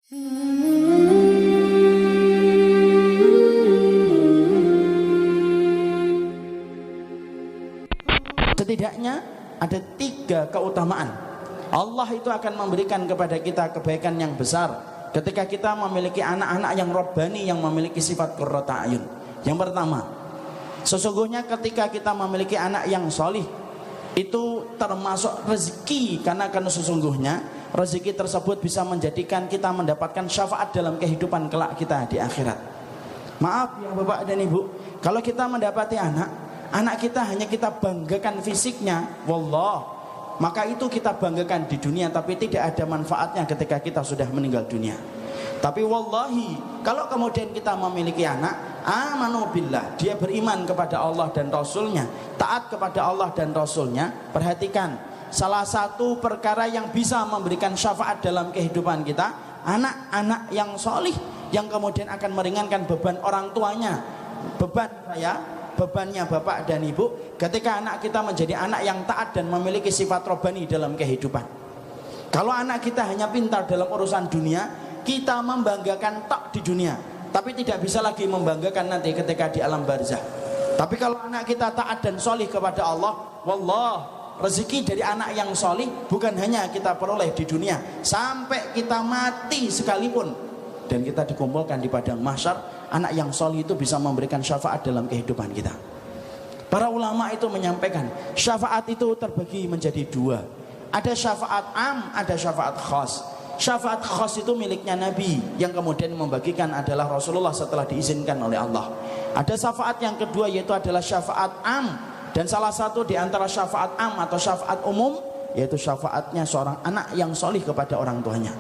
Setidaknya ada 3 keutamaan. Allah itu akan memberikan kepada kita kebaikan yang besar ketika kita memiliki anak-anak yang robbani, yang memiliki sifat qurrata ayun. Yang pertama, sesungguhnya ketika kita memiliki anak yang solih, itu termasuk rezeki, karena sesungguhnya rezeki tersebut bisa menjadikan kita mendapatkan syafaat dalam kehidupan kelak kita di akhirat. Maaf ya Bapak dan Ibu, kalau kita mendapati anak kita hanya kita banggakan fisiknya, wallah, maka itu kita banggakan di dunia, tapi tidak ada manfaatnya ketika kita sudah meninggal dunia. Tapi wallahi, kalau kemudian kita memiliki anak, amanu billah, dia beriman kepada Allah dan Rasulnya, taat kepada Allah dan Rasulnya, perhatikan, salah satu perkara yang bisa memberikan syafaat dalam kehidupan kita, anak-anak yang solih, yang kemudian akan meringankan beban orang tuanya, beban saya, bebannya Bapak dan Ibu, ketika anak kita menjadi anak yang taat dan memiliki sifat robbani dalam kehidupan. Kalau anak kita hanya pintar dalam urusan dunia, kita membanggakan tok di dunia, tapi tidak bisa lagi membanggakan nanti ketika di alam barzah. Tapi kalau anak kita taat dan solih kepada Allah, wallah, rezeki dari anak yang solih bukan hanya kita peroleh di dunia, sampai kita mati sekalipun dan kita dikumpulkan di padang mahsyar, anak yang solih itu bisa memberikan syafaat dalam kehidupan kita. Para ulama itu menyampaikan, syafaat itu terbagi menjadi 2. Ada syafaat am, ada syafaat khas. Syafaat khas itu miliknya Nabi, yang kemudian membagikan adalah Rasulullah setelah diizinkan oleh Allah. Ada syafaat yang kedua, yaitu adalah syafaat am, dan salah satu di antara syafaat am atau syafaat umum, yaitu syafaatnya seorang anak yang solih kepada orang tuanya.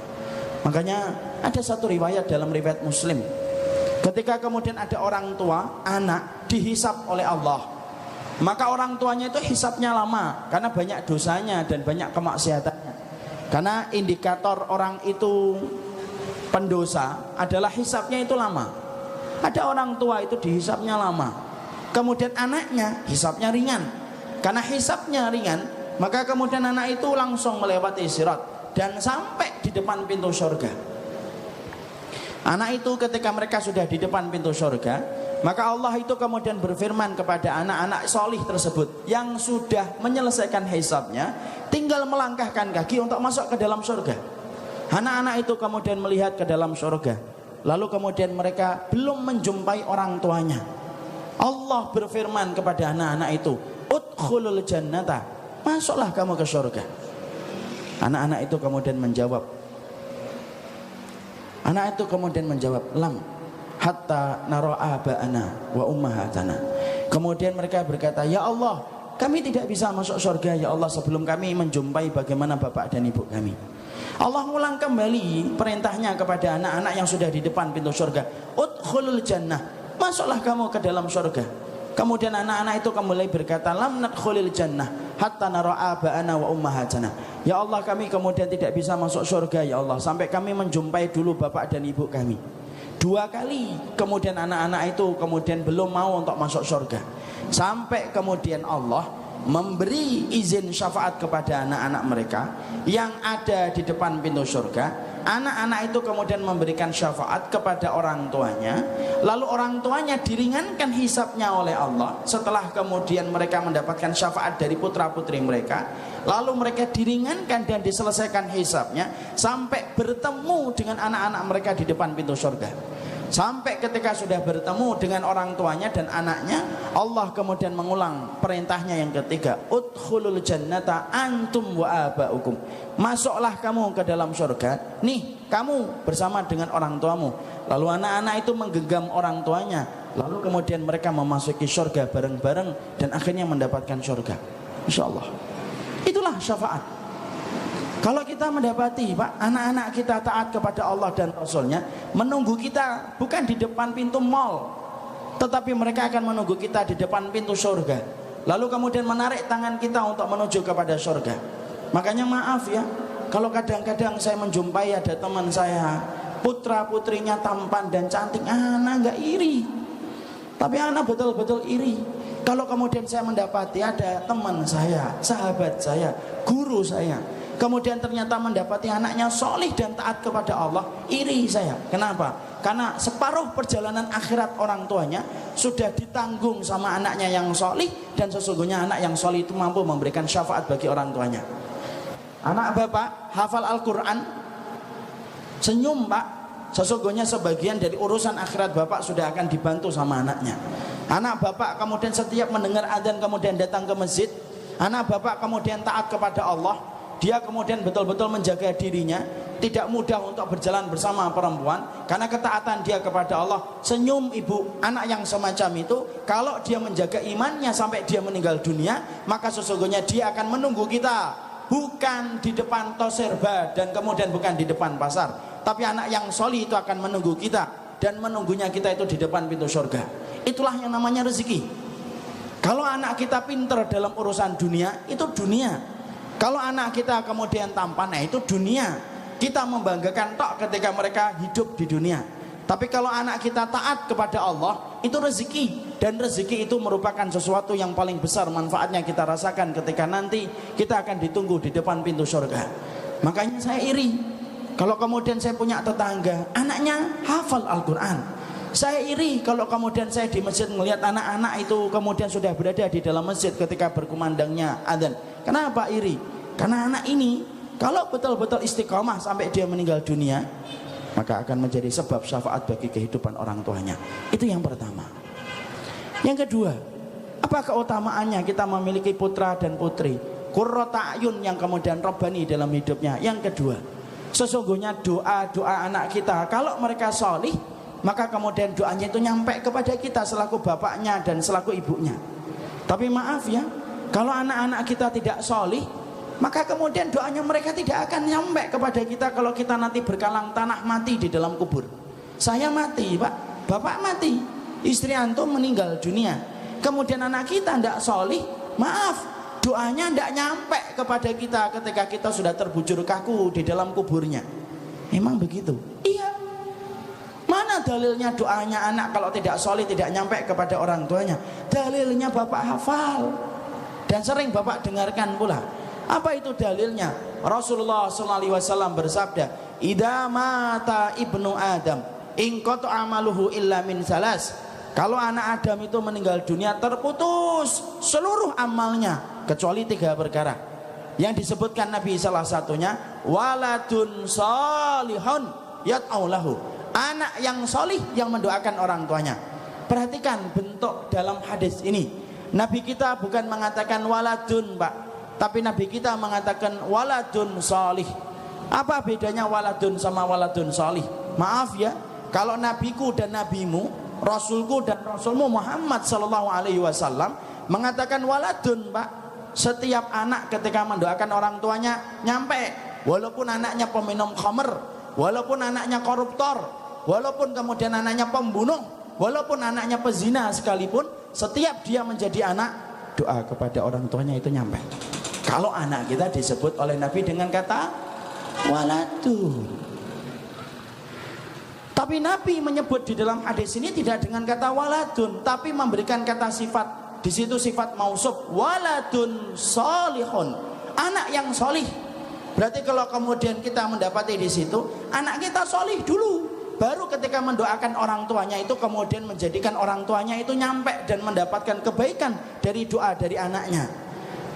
Makanya ada satu riwayat dalam riwayat Muslim, ketika kemudian ada orang tua, anak dihisap oleh Allah, maka orang tuanya itu hisapnya lama karena banyak dosanya dan banyak kemaksiatannya. Karena indikator orang itu pendosa adalah hisapnya itu lama. Ada orang tua itu dihisapnya lama, kemudian anaknya hisapnya ringan. Karena hisapnya ringan, maka kemudian anak itu langsung melewati sirat dan sampai di depan pintu surga. Anak itu ketika mereka sudah di depan pintu surga, maka Allah itu kemudian berfirman kepada anak-anak solih tersebut yang sudah menyelesaikan hisabnya, tinggal melangkahkan kaki untuk masuk ke dalam surga. Anak-anak itu kemudian melihat ke dalam surga, lalu kemudian mereka belum menjumpai orang tuanya. Allah berfirman kepada anak-anak itu, udkhulul jannata, masuklah kamu ke surga. Anak-anak itu kemudian menjawab, lam hatta nara aba'ana wa ummahatana. Kemudian mereka berkata, ya Allah, kami tidak bisa masuk surga ya Allah sebelum kami menjumpai bagaimana bapak dan ibu kami. Allah ulang kembali perintahnya kepada anak-anak yang sudah di depan pintu surga, udkhulul jannah, masuklah kamu ke dalam surga. Kemudian anak-anak itu kembali berkata, lam nadkhulil jannah hatta nara aba'ana wa ummahatana. Ya Allah, kami kemudian tidak bisa masuk surga ya Allah sampai kami menjumpai dulu bapak dan ibu kami. 2 kali kemudian anak-anak itu kemudian belum mau untuk masuk surga, sampai kemudian Allah memberi izin syafaat kepada anak-anak mereka yang ada di depan pintu surga. Anak-anak itu kemudian memberikan syafaat kepada orang tuanya, lalu orang tuanya diringankan hisabnya oleh Allah setelah kemudian mereka mendapatkan syafaat dari putra-putri mereka. Lalu mereka diringankan dan diselesaikan hisabnya sampai bertemu dengan anak-anak mereka di depan pintu surga. Sampai ketika sudah bertemu dengan orang tuanya dan anaknya, Allah kemudian mengulang perintahnya yang ketiga, udkhulul jannata antum wa aba'ukum, masuklah kamu ke dalam surga, nih kamu bersama dengan orang tuamu. Lalu anak-anak itu menggenggam orang tuanya, lalu kemudian mereka memasuki surga bareng-bareng dan akhirnya mendapatkan surga. Insyaallah. Itulah syafaat. Kalau kita mendapati Pak, anak-anak kita taat kepada Allah dan Rasulnya, menunggu kita bukan di depan pintu mall, tetapi mereka akan menunggu kita di depan pintu surga, lalu kemudian menarik tangan kita untuk menuju kepada surga. Makanya maaf ya, kalau kadang-kadang saya menjumpai ada teman saya, putra putrinya tampan dan cantik, anak nggak iri, tapi anak betul-betul iri. Kalau kemudian saya mendapati ada teman saya, sahabat saya, guru saya, kemudian ternyata mendapati anaknya solih dan taat kepada Allah, iri saya. Kenapa? Karena separuh perjalanan akhirat orang tuanya sudah ditanggung sama anaknya yang solih, dan sesungguhnya anak yang solih itu mampu memberikan syafaat bagi orang tuanya. Anak bapak hafal Al-Quran, senyum pak, sesungguhnya sebagian dari urusan akhirat bapak sudah akan dibantu sama anaknya. Anak bapak kemudian setiap mendengar adzan kemudian datang ke masjid, anak bapak kemudian taat kepada Allah, dia kemudian betul-betul menjaga dirinya, tidak mudah untuk berjalan bersama perempuan karena ketaatan dia kepada Allah. Senyum ibu, anak yang semacam itu kalau dia menjaga imannya sampai dia meninggal dunia, maka sesungguhnya dia akan menunggu kita, bukan di depan toserba dan kemudian bukan di depan pasar, tapi anak yang solih itu akan menunggu kita, dan menunggunya kita itu di depan pintu surga. Itulah yang namanya rezeki. Kalau anak kita pintar dalam urusan dunia, itu dunia. Kalau anak kita kemudian tampan, nah itu dunia. Kita membanggakan tok ketika mereka hidup di dunia. Tapi kalau anak kita taat kepada Allah, itu rezeki. Dan rezeki itu merupakan sesuatu yang paling besar manfaatnya kita rasakan ketika nanti kita akan ditunggu di depan pintu surga. Makanya saya iri kalau kemudian saya punya tetangga anaknya hafal Al-Quran. Saya iri kalau kemudian saya di masjid melihat anak-anak itu kemudian sudah berada di dalam masjid ketika berkumandangnya adzan. Kenapa iri? Karena anak ini kalau betul-betul istiqomah sampai dia meninggal dunia, maka akan menjadi sebab syafaat bagi kehidupan orang tuanya. Itu yang pertama. Yang kedua, apa keutamaannya kita memiliki putra dan putri qurrata a'yun yang kemudian robbani dalam hidupnya? Yang kedua, sesungguhnya doa-doa anak kita kalau mereka solih, maka kemudian doanya itu nyampe kepada kita selaku bapaknya dan selaku ibunya. Tapi maaf ya, kalau anak-anak kita tidak solih, maka kemudian doanya mereka tidak akan nyampe kepada kita kalau kita nanti berkalang tanah mati di dalam kubur. Saya mati pak, bapak mati, istri antum meninggal dunia, kemudian anak kita tidak solih, maaf, doanya tidak nyampe kepada kita ketika kita sudah terbujur kaku di dalam kuburnya. Emang begitu? Iya. Mana dalilnya doanya anak kalau tidak solih tidak nyampe kepada orang tuanya? Dalilnya bapak hafal dan sering bapak dengarkan pula. Apa itu dalilnya? Rasulullah SAW bersabda, "Idza mata ibnu Adam, in qata amaluhu illa min salas." Kalau anak Adam itu meninggal dunia, terputus seluruh amalnya kecuali 3 perkara. Yang disebutkan Nabi salah satunya, waladun salihun yad'u lahu. Anak yang solih yang mendoakan orang tuanya. Perhatikan bentuk dalam hadis ini. Nabi kita bukan mengatakan waladun pak, tapi Nabi kita mengatakan waladun solih. Apa bedanya waladun sama waladun solih? Maaf ya, kalau nabiku dan nabimu, rasulku dan rasulmu Muhammad sallallahu alaihi wasallam mengatakan waladun pak, setiap anak ketika mendoakan orang tuanya nyampe, walaupun anaknya peminum khamr, walaupun anaknya koruptor, walaupun kemudian anaknya pembunuh, walaupun anaknya pezina sekalipun, setiap dia menjadi anak, doa kepada orang tuanya itu nyampe. Kalau anak kita disebut oleh Nabi dengan kata waladun. Tapi Nabi menyebut di dalam hadis ini tidak dengan kata waladun, tapi memberikan kata sifat. Di situ sifat mausuf, waladun solihun, anak yang solih. Berarti kalau kemudian kita mendapati di situ anak kita solih dulu, baru ketika mendoakan orang tuanya itu kemudian menjadikan orang tuanya itu nyampe dan mendapatkan kebaikan dari doa dari anaknya.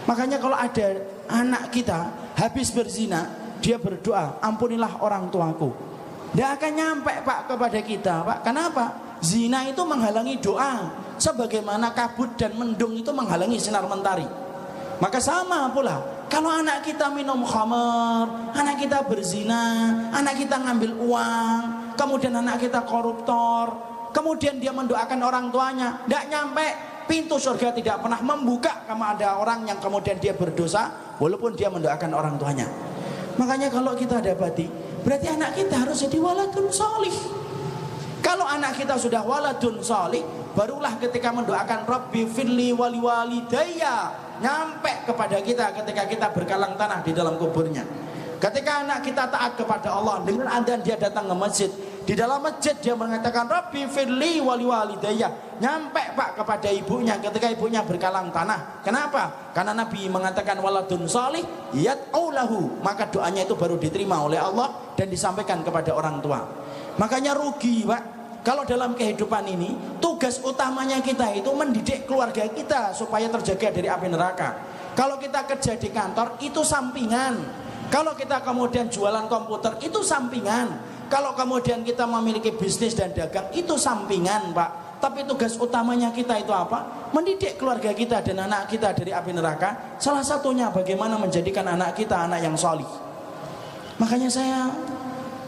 Makanya kalau ada anak kita habis berzina, dia berdoa, ampunilah orang tuaku, dia akan nyampe pak kepada kita pak. Kenapa? Zina itu menghalangi doa, sebagaimana kabut dan mendung itu menghalangi sinar mentari. Maka sama pula, kalau anak kita minum khamar, anak kita berzina, anak kita ngambil uang, kemudian anak kita koruptor, kemudian dia mendoakan orang tuanya, tidak nyampe, pintu surga tidak pernah membuka kalau ada orang yang kemudian dia berdosa, walaupun dia mendoakan orang tuanya. Makanya kalau kita dapati, berarti anak kita harus jadi waladun solih. Kalau anak kita sudah waladun solih, barulah ketika mendoakan Rabbi firli wali walidayya nyampe kepada kita ketika kita berkalang tanah di dalam kuburnya. Ketika anak kita taat kepada Allah, dengan adzan dia datang ke masjid. Di dalam masjid dia mengatakan Rabbi firli wali walidayya. Nyampe Pak kepada ibunya ketika ibunya berkalang tanah. Kenapa? Karena Nabi mengatakan waladun salih yad'u lahu. Maka doanya itu baru diterima oleh Allah dan disampaikan kepada orang tua. Makanya rugi Pak, kalau dalam kehidupan ini tugas utamanya kita itu mendidik keluarga kita supaya terjaga dari api neraka. Kalau kita kerja di kantor itu sampingan. Kalau kita kemudian jualan komputer itu sampingan. Kalau kemudian kita memiliki bisnis dan dagang itu sampingan Pak. Tapi tugas utamanya kita itu apa? Mendidik keluarga kita dan anak kita dari api neraka. Salah satunya bagaimana menjadikan anak kita anak yang solih. Makanya saya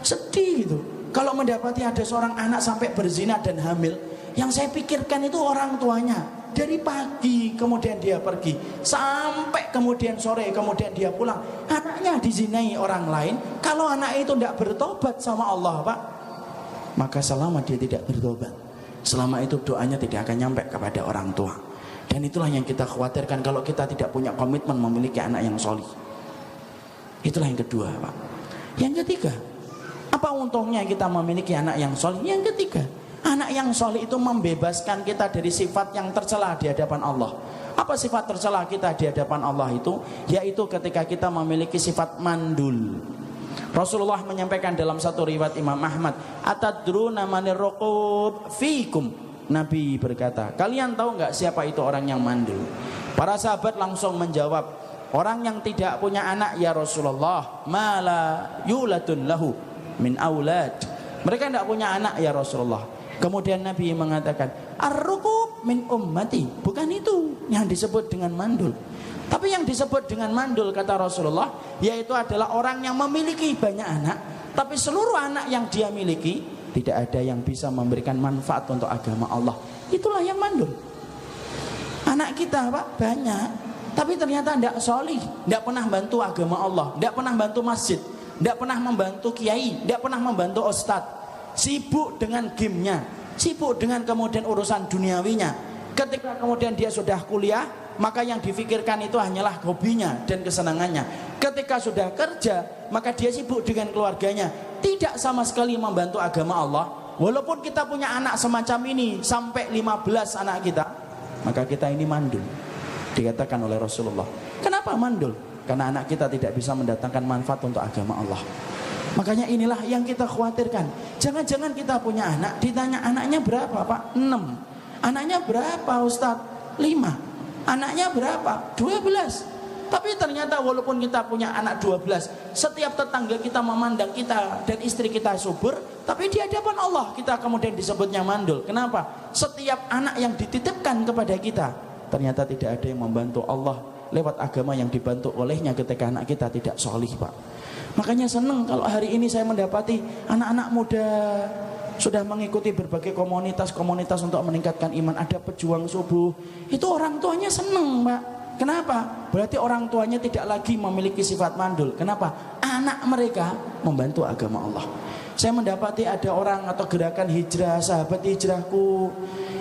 sedih gitu kalau mendapati ada seorang anak sampai berzina dan hamil. Yang saya pikirkan itu orang tuanya. Dari pagi kemudian dia pergi sampai kemudian sore kemudian dia pulang, anaknya dizinai orang lain. Kalau anak itu tidak bertobat sama Allah Pak, maka selama dia tidak bertobat, selama itu doanya tidak akan nyampe kepada orang tua. Dan itulah yang kita khawatirkan kalau kita tidak punya komitmen memiliki anak yang solih. Itulah yang kedua Pak. Yang ketiga, apa untungnya kita memiliki anak yang solih? Yang ketiga, anak yang soleh itu membebaskan kita dari sifat yang tercela di hadapan Allah. Apa sifat tercela kita di hadapan Allah itu? Yaitu ketika kita memiliki sifat mandul. Rasulullah menyampaikan dalam satu riwayat Imam Ahmad, atadruna manir ruqub fikum. Nabi berkata, kalian tahu nggak siapa itu orang yang mandul? Para sahabat langsung menjawab, orang yang tidak punya anak ya Rasulullah, mala yulatun lahu min aulad. Mereka tidak punya anak ya Rasulullah. Kemudian Nabi mengatakan ar-ruqub min ummati. Bukan itu yang disebut dengan mandul. Tapi yang disebut dengan mandul kata Rasulullah, yaitu adalah orang yang memiliki banyak anak, tapi seluruh anak yang dia miliki tidak ada yang bisa memberikan manfaat untuk agama Allah. Itulah yang mandul. Anak kita Pak banyak, tapi ternyata tidak solih, tidak pernah bantu agama Allah, tidak pernah bantu masjid, tidak pernah membantu kiai, tidak pernah membantu ustadz. Sibuk dengan gamenya, sibuk dengan kemudian urusan duniawinya. Ketika kemudian dia sudah kuliah, maka yang difikirkan itu hanyalah hobinya dan kesenangannya. Ketika sudah kerja, maka dia sibuk dengan keluarganya, tidak sama sekali membantu agama Allah. Walaupun kita punya anak semacam ini sampai 15 anak kita, maka kita ini mandul, dikatakan oleh Rasulullah. Kenapa mandul? Karena anak kita tidak bisa mendatangkan manfaat untuk agama Allah. Makanya inilah yang kita khawatirkan. Jangan-jangan kita punya anak, ditanya anaknya berapa Pak? 6. Anaknya berapa Ustaz? 5. Anaknya berapa? 12. Tapi ternyata walaupun kita punya anak 12, setiap tetangga kita memandang kita dan istri kita subur, tapi di hadapan Allah kita kemudian disebutnya mandul. Kenapa? Setiap anak yang dititipkan kepada kita, ternyata tidak ada yang membantu Allah lewat agama yang dibantu olehnya ketika anak kita tidak solih Pak. Makanya senang kalau hari ini saya mendapati anak-anak muda sudah mengikuti berbagai komunitas-komunitas untuk meningkatkan iman. Ada pejuang subuh, itu orang tuanya senang Pak. Kenapa? Berarti orang tuanya tidak lagi memiliki sifat mandul. Kenapa? Anak mereka membantu agama Allah. Saya mendapati ada orang atau gerakan hijrah, sahabat hijrahku,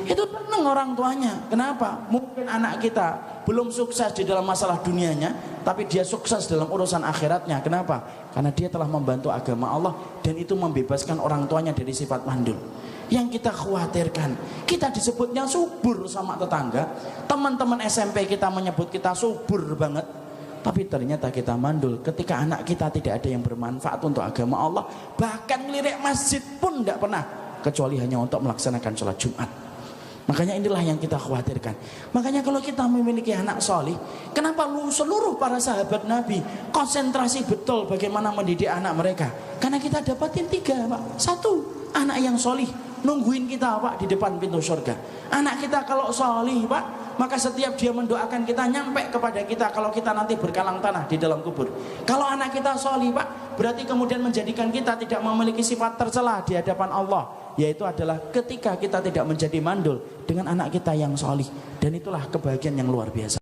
itu senang orang tuanya. Kenapa? Mungkin anak kita belum sukses di dalam masalah dunianya, tapi dia sukses dalam urusan akhiratnya. Kenapa? Karena dia telah membantu agama Allah, dan itu membebaskan orang tuanya dari sifat mandul. Yang kita khawatirkan, kita disebutnya subur sama tetangga, teman-teman SMP kita menyebut kita subur banget, tapi ternyata kita mandul ketika anak kita tidak ada yang bermanfaat untuk agama Allah. Bahkan ngelirik masjid pun tidak pernah, kecuali hanya untuk melaksanakan sholat Jumat. Makanya inilah yang kita khawatirkan. Makanya kalau kita memiliki anak solih, kenapa seluruh para sahabat Nabi konsentrasi betul bagaimana mendidik anak mereka? Karena kita dapatin 3 Pak. 1, anak yang solih nungguin kita Pak di depan pintu surga. Anak kita kalau solih Pak, maka setiap dia mendoakan kita nyampe kepada kita kalau kita nanti berkalang tanah di dalam kubur. Kalau anak kita solih Pak, berarti kemudian menjadikan kita tidak memiliki sifat tercela di hadapan Allah, yaitu adalah ketika kita tidak menjadi mandul dengan anak kita yang solih. Dan itulah kebahagiaan yang luar biasa.